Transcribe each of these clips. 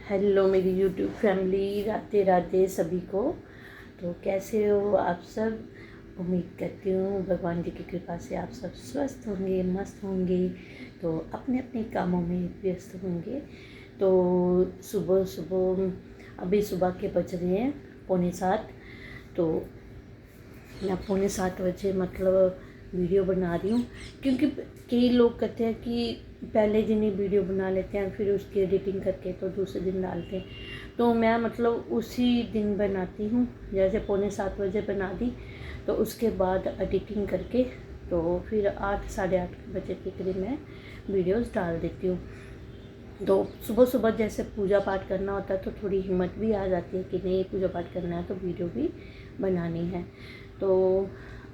Hello मेरी YouTube family, Radhe Radhe सभी को। तो कैसे हो आप सब? उम्मीद करती हूँ भगवान जी की कृपा से आप सब स्वस्थ होंगे, मस्त होंगे, तो अपने अपने कामों में व्यस्त होंगे। तो सुबह सुबह अभी सुबह के बज रहे हैं 6:45। तो मैं 6:45 मतलब वीडियो बना रही हूँ, क्योंकि कई लोग कहते हैं कि पहले दिन ही वीडियो बना लेते हैं, फिर उसकी एडिटिंग करके तो दूसरे दिन डालते हैं। तो मैं मतलब उसी दिन बनाती हूँ, जैसे 6:45 बना दी तो उसके बाद एडिटिंग करके तो फिर 8 साढ़े 8 बजे के करीब मैं वीडियोस डाल देती हूँ। तो सुबह सुबह जैसे पूजा पाठ करना होता है तो थोड़ी हिम्मत भी आ जाती है कि नहीं पूजा पाठ करना है तो वीडियो भी बनानी है। तो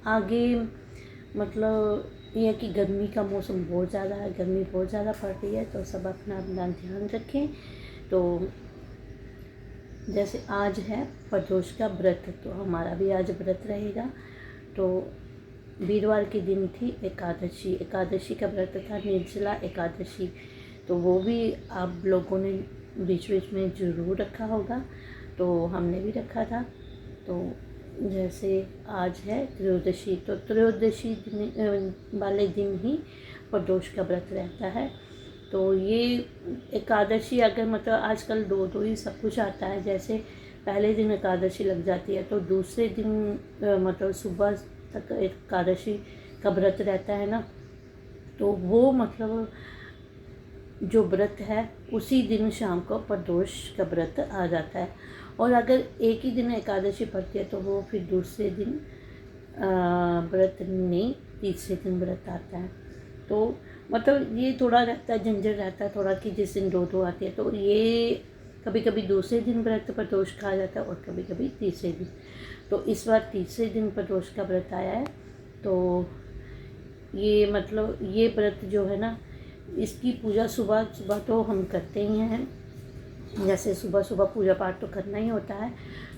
आगे मतलब ये है कि गर्मी का मौसम बहुत ज़्यादा है, गर्मी बहुत ज़्यादा पड़ रही है, तो सब अपना अपना ध्यान रखें। तो जैसे आज है प्रदोष का व्रत, तो हमारा भी आज व्रत रहेगा। तो वीरवार के दिन थी एकादशी का व्रत था, निर्जला एकादशी। तो वो भी आप लोगों ने बीच बीच में ज़रूर रखा होगा, तो हमने भी रखा था। तो जैसे आज है त्रयोदशी, तो त्रयोदशी वाले दिन ही प्रदोष का व्रत रहता है। तो ये एकादशी अगर मतलब आजकल दो दो ही सब कुछ आता है, जैसे पहले दिन एकादशी लग जाती है तो दूसरे दिन मतलब सुबह तक एकादशी का व्रत रहता है ना, तो वो मतलब जो व्रत है उसी दिन शाम को प्रदोष का व्रत आ जाता है। और अगर एक ही दिन एकादशी पड़ती है तो वो फिर दूसरे दिन व्रत नहीं, तीसरे दिन व्रत आता है। तो मतलब ये थोड़ा रहता है, झंझट रहता है थोड़ा कि जिस दिन दो दो आती है, तो ये कभी कभी दूसरे दिन व्रत प्रदोष का आ जाता है और कभी कभी तीसरे दिन। तो इस बार तीसरे दिन प्रदोष का व्रत आया है। तो ये मतलब ये व्रत जो है ना, इसकी पूजा सुबह सुबह तो हम करते ही हैं, जैसे सुबह सुबह पूजा पाठ तो करना ही होता है।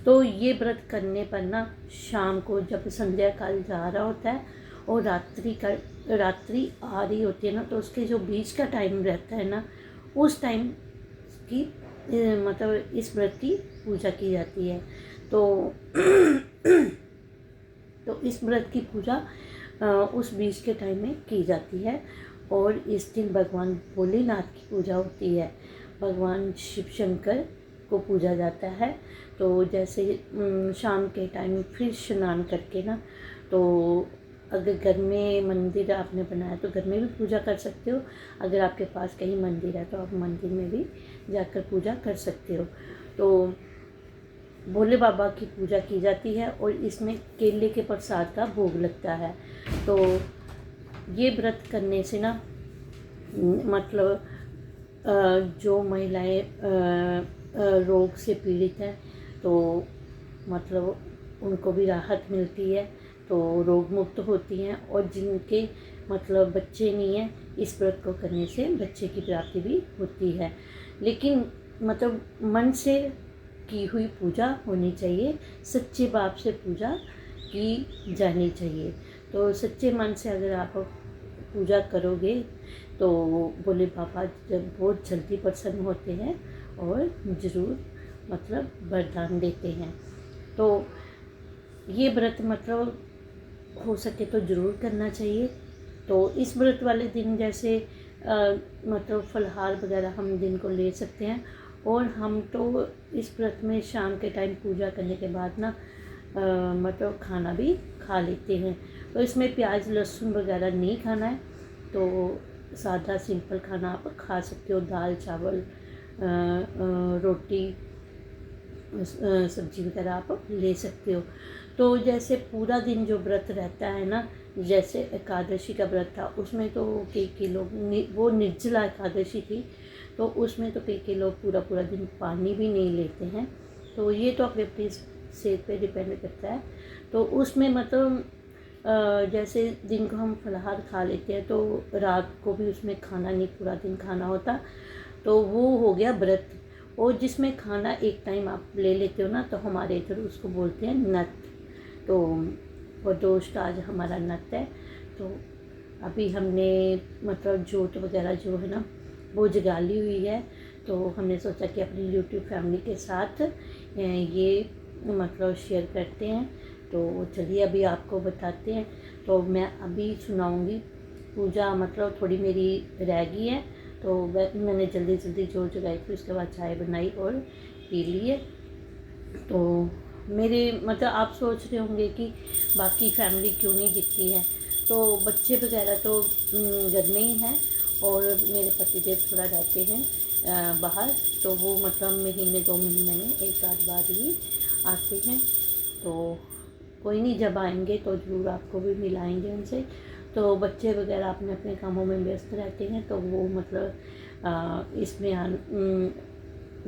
तो ये व्रत करने पर ना शाम को जब संध्या काल जा रहा होता है और रात्रि आ रही होती है ना, तो उसके जो बीच का टाइम रहता है ना, उस टाइम की मतलब इस व्रत की पूजा की जाती है। तो तो इस व्रत की पूजा उस बीच के टाइम में की जाती है। और इस दिन भगवान भोलेनाथ की पूजा होती है, भगवान शिव शंकर को पूजा जाता है। तो जैसे शाम के टाइम फिर स्नान करके ना, तो अगर घर में मंदिर आपने बनाया तो घर में भी पूजा कर सकते हो, अगर आपके पास कहीं मंदिर है तो आप मंदिर में भी जाकर पूजा कर सकते हो। तो भोले बाबा की पूजा की जाती है और इसमें केले के प्रसाद का भोग लगता है। तो ये व्रत करने से ना मतलब जो महिलाएं रोग से पीड़ित हैं तो मतलब उनको भी राहत मिलती है, तो रोग मुक्त होती हैं। और जिनके मतलब बच्चे नहीं हैं, इस व्रत को करने से बच्चे की प्राप्ति भी होती है। लेकिन मतलब मन से की हुई पूजा होनी चाहिए, सच्चे भाव से पूजा की जानी चाहिए। तो सच्चे मन से अगर आप पूजा करोगे तो भोले बाबा जब बहुत जल्दी प्रसन्न होते हैं और ज़रूर मतलब वरदान देते हैं। तो ये व्रत मतलब हो सके तो ज़रूर करना चाहिए। तो इस व्रत वाले दिन जैसे मतलब फलहार वगैरह हम दिन को ले सकते हैं। और हम तो इस व्रत में शाम के टाइम पूजा करने के बाद ना मतलब खाना भी खा लेते हैं। तो इसमें प्याज लहसुन वगैरह नहीं खाना है, तो सादा सिंपल खाना आप खा सकते हो, दाल चावल रोटी सब्जी वगैरह आप ले सकते हो। तो जैसे पूरा दिन जो व्रत रहता है ना, जैसे एकादशी का व्रत था उसमें तो कई लोग वो निर्जला एकादशी थी, तो उसमें तो कई लोग पूरा पूरा दिन पानी भी नहीं लेते हैं। तो ये तो अपने अपनी सेहत पे डिपेंड करता है। तो उसमें मतलब जैसे दिन को हम फलाहार खा लेते हैं तो रात को भी उसमें खाना नहीं पूरा दिन खाना होता, तो वो हो गया व्रत। और जिसमें खाना एक टाइम आप ले लेते हो ना, तो हमारे इधर उसको बोलते हैं नत। तो प्रदोष का आज हमारा नत है। तो अभी हमने मतलब जोत वगैरह जो है ना वो जगा ली हुई है। तो हमने सोचा कि अपनी यूट्यूब फैमिली के साथ ये मतलब शेयर करते हैं। तो चलिए अभी आपको बताते हैं। तो मैं अभी सुनाऊंगी पूजा, मतलब थोड़ी मेरी रह गई है, तो मैंने जल्दी जल्दी जोर जगाई थी, उसके बाद चाय बनाई और पी लिए। तो मेरे मतलब आप सोच रहे होंगे कि बाकी फैमिली क्यों नहीं दिखती है, तो बच्चे वगैरह तो घर में ही हैं और मेरे पतिदेव थोड़ा रहते हैं बाहर, तो वो मतलब महीने 2 महीने में एक आध बार ही आते हैं। तो कोई नहीं, जब आएंगे तो ज़रूर आपको भी मिलाएंगे उनसे। तो बच्चे वगैरह अपने अपने कामों में व्यस्त रहते हैं, तो वो मतलब इसमें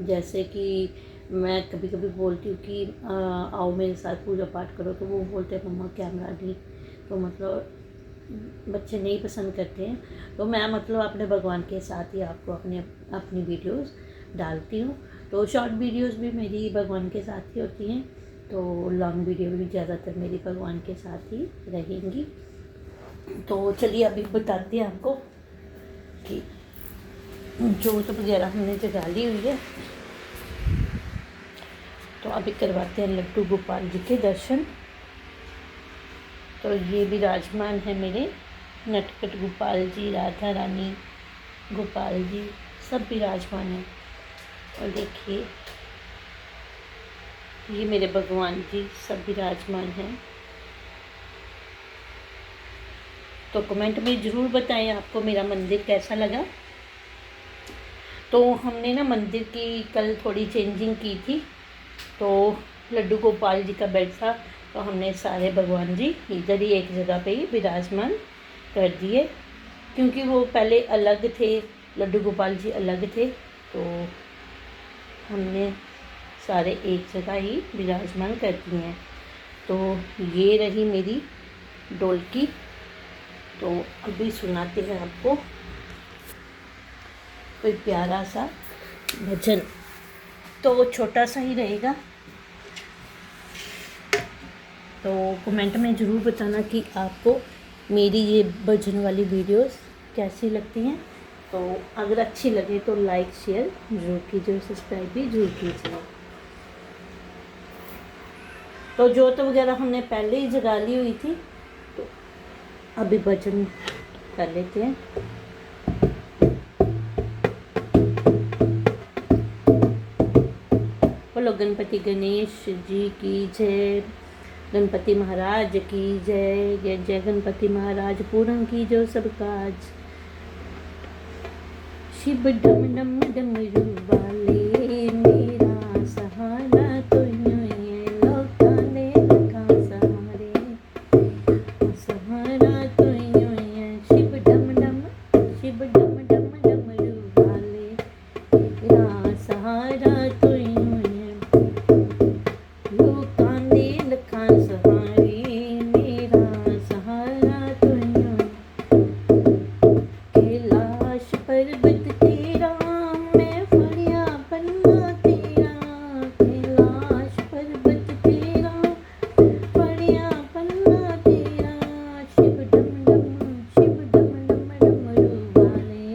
जैसे कि मैं कभी कभी बोलती हूँ कि आओ मेरे साथ पूजा पाठ करो, तो वो बोलते हैं मम्मा कैमरा नहीं, तो मतलब बच्चे नहीं पसंद करते हैं। तो मैं मतलब अपने भगवान के साथ ही आपको अपनी वीडियोस डालती हूँ। तो शॉर्ट वीडियोस भी मेरी भगवान के साथ ही होती हैं, तो लॉन्ग वीडियो भी ज़्यादातर मेरी भगवान के साथ ही रहेंगी। तो चलिए अभी बताते हैं आपको कि जोत वगैरह हमने जगा ली हुई है, तो अभी करवाते हैं लड्डू गोपाल जी के दर्शन। तो ये विराजमान है मेरे नटखट गोपाल जी, राधा रानी गोपाल जी सब विराजमान हैं। और देखिए ये मेरे भगवान जी सब विराजमान हैं। तो कमेंट में ज़रूर बताएं आपको मेरा मंदिर कैसा लगा। तो हमने ना मंदिर की कल थोड़ी चेंजिंग की थी, तो लड्डू गोपाल जी का बेड था, तो हमने सारे भगवान जी इधर ही एक जगह पे ही विराजमान कर दिए, क्योंकि वो पहले अलग थे, लड्डू गोपाल जी अलग थे, तो हमने सारे एक जगह ही विराजमान कर दिए हैं। तो ये रही मेरी ढोलकी। तो अभी सुनाते हैं आपको कोई प्यारा सा भजन, तो छोटा सा ही रहेगा। तो कमेंट में ज़रूर बताना कि आपको मेरी ये भजन वाली वीडियोस कैसी लगती हैं। तो अगर अच्छी लगे तो लाइक शेयर ज़रूर कीजिए, सब्सक्राइब भी ज़रूर कीजिए। तो जोत वगैरह हमने पहले ही जगा ली हुई थी, तो अभी भजन कर लेते हैं। बोलो गणपति गणेश जी की जय, गणपति महाराज की जय, जय जय गणपति महाराज पूर्ण की जो सब काज। शिव डम डम डमरू वाले मेरा सहारा तो यूं ही लौटा ले लखा सहारे, सहारा तो यूं ही शिव डम डम डमरू वाले मेरा सहारा तो यूं ही लौटा ले लखा सहारे, मेरा सहारा तो यूं कैलाश पर्वत तेरा मैं फड़िया पन्ना तेरा, कैलाश पर्वत तेरा फड़िया पन्ना तेरा, शिव डम डमरू वाले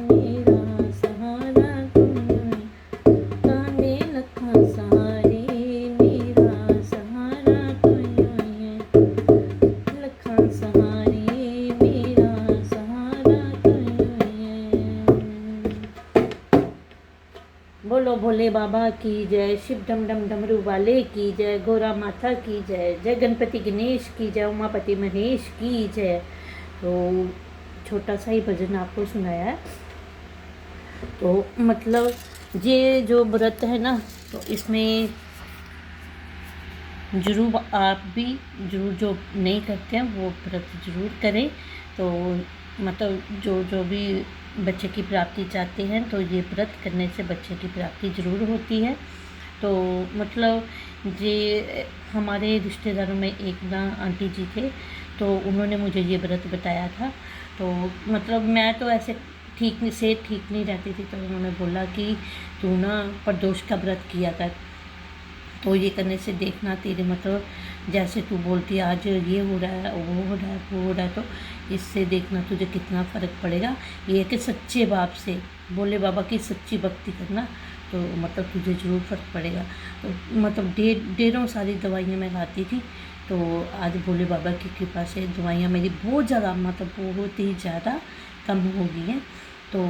मेरा सहारा तुम, कांदे लखा सहारे मेरा सहारा तुम, लखा सहारे मेरा सहारा तुम। बोलो भोले बाबा की जय, शिव डम डमरू वाले की जय, गोरा माता की जय, जय गणपति गणेश की जय, उमापति महेश की जय। तो छोटा सा ही भजन आपको सुनाया है। तो मतलब ये जो व्रत है ना, तो इसमें ज़रूर आप भी ज़रूर जो नहीं करते हैं वो व्रत ज़रूर करें। तो मतलब जो भी बच्चे की प्राप्ति चाहते हैं, तो ये व्रत करने से बच्चे की प्राप्ति ज़रूर होती है। तो मतलब ये हमारे रिश्तेदारों में एक ना आंटी जी थे, तो उन्होंने मुझे ये व्रत बताया था। तो मतलब मैं तो ऐसे ठीक नहीं रहती थी, तो उन्होंने बोला कि तू ना प्रदोष का व्रत किया कर, तो ये करने से देखना तेरे मतलब जैसे तू बोलती है आज ये हो रहा है, वो हो रहा है, वो हो रहा है, तो इससे देखना तुझे कितना फ़र्क पड़ेगा। ये है कि सच्चे बाप से, भोले बाबा की सच्ची भक्ति करना, तो मतलब तुझे ज़रूर फ़र्क पड़ेगा। तो मतलब ढेरों सारी दवाइयाँ मैं खाती थी, तो आज भोले बाबा की कृपा से दवाइयाँ मेरी बहुत ज़्यादा, मतलब बहुत ही ज़्यादा कम हो गई हैं। तो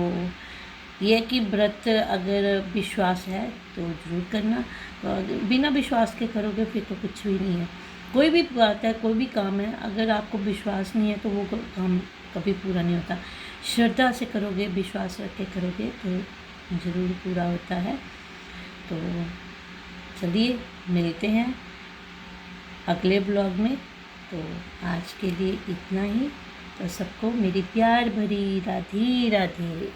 ये है कि व्रत अगर विश्वास है तो ज़रूर करना, और बिना विश्वास के करोगे फिर तो कुछ भी नहीं है। कोई भी बात है, कोई भी काम है, अगर आपको विश्वास नहीं है तो वो काम कभी पूरा नहीं होता। श्रद्धा से करोगे, विश्वास रख के करोगे तो ज़रूर पूरा होता है। तो चलिए मिलते हैं अगले ब्लॉग में। तो आज के लिए इतना ही। तो सबको मेरी प्यार भरी राधे राधे।